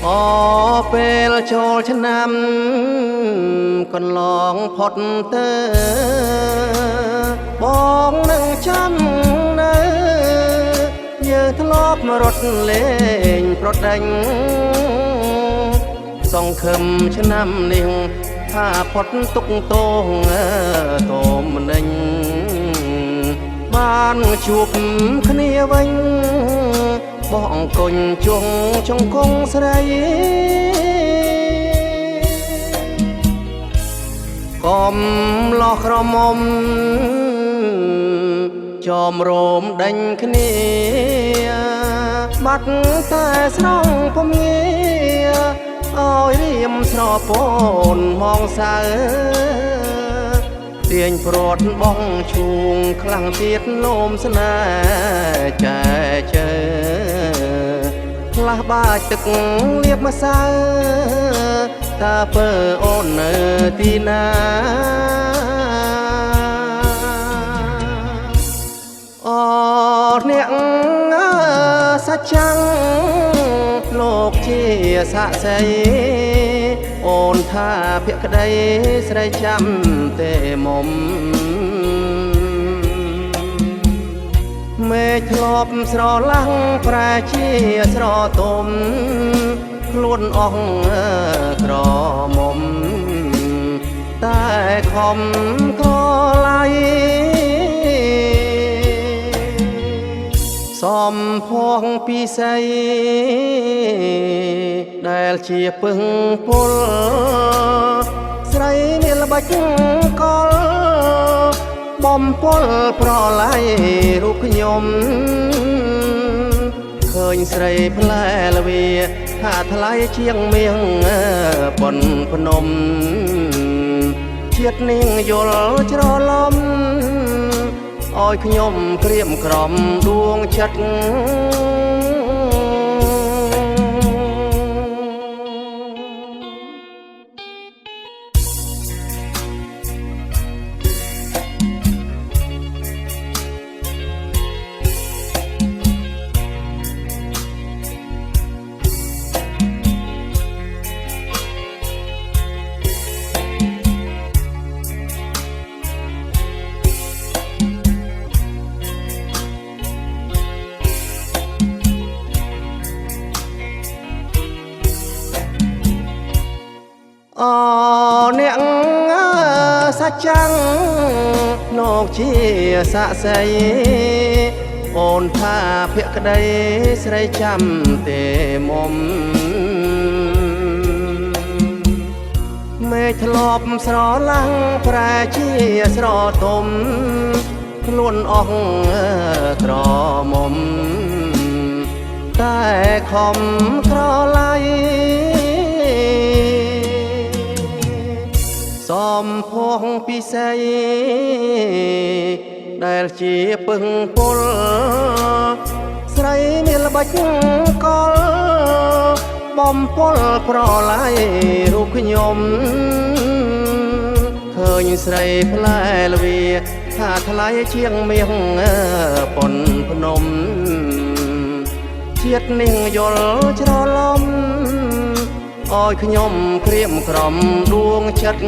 อពេលចូលឆ្នាំកន្លងផុតទៅបងនឹងចាំនៅយើងធ្លាប់រត់លេងប្រដេញសង្ឃឹមឆ្នាំនេះថាផុតទុកទងតមនិញបានជួបគ្នាវិញបោះអង្គុញជុងចង្គង់ស្រីកុំលោះក្រមុំចោមរោមដេញគ្នាបាត់តែស្នងពំងាឲ្យរៀមស្រពោនមងសៅទាញព្រាត់បងឈូងខ្លាំងទៀតលោមស្នេហ៍ចែជើផ្លាស់បាច់ទឹកលៀបម្សៅតាពើអូននៅទីណាអរអ្នកសាច់ចាំងលោកជាសាក់សីអូនថាភក្តីស្រីចាំទេមុំមេធ្លាប់ស្រឡាំងប្រែជាស្រទុំខ្លួនអស់ក្រមុំតែខំក្រឡៃសំភងពិសីដែលជាពឹងពលស្រីមានល្បិចកលបំពលប្រឡ័យរូបខ្ញុំឃើញស្រីផ្លែល្វាថាថ្លៃជាងមាសប៉ុនភ្នំជាតិនាងយល់ច្រឡំឲ្យខ្ញុំក្រៀមក្រំដួងចិត្តអអ្នកសាច់ចាំងលោកជាសាក់សីអូនថាភក្តីស្រីចាំទេមុំមេធ្លាប់ស្រឡាំងប្រែជាស្រទុំខ្លួនអស់ក្រមុំតែខំក្រឡៃសំភងពិសីដែលជាពឹងពលស្រីមានល្បិចកលបំពលប្រឡ័យរូបខ្ញុំឃើញស្រីផ្លែល្វាថាថ្លៃជាងមាសប៉ុនភ្នំជាតិនាងយល់ច្រឡំឲ្យខ្ញុំក្រៀមក្រំដួងចិត្ត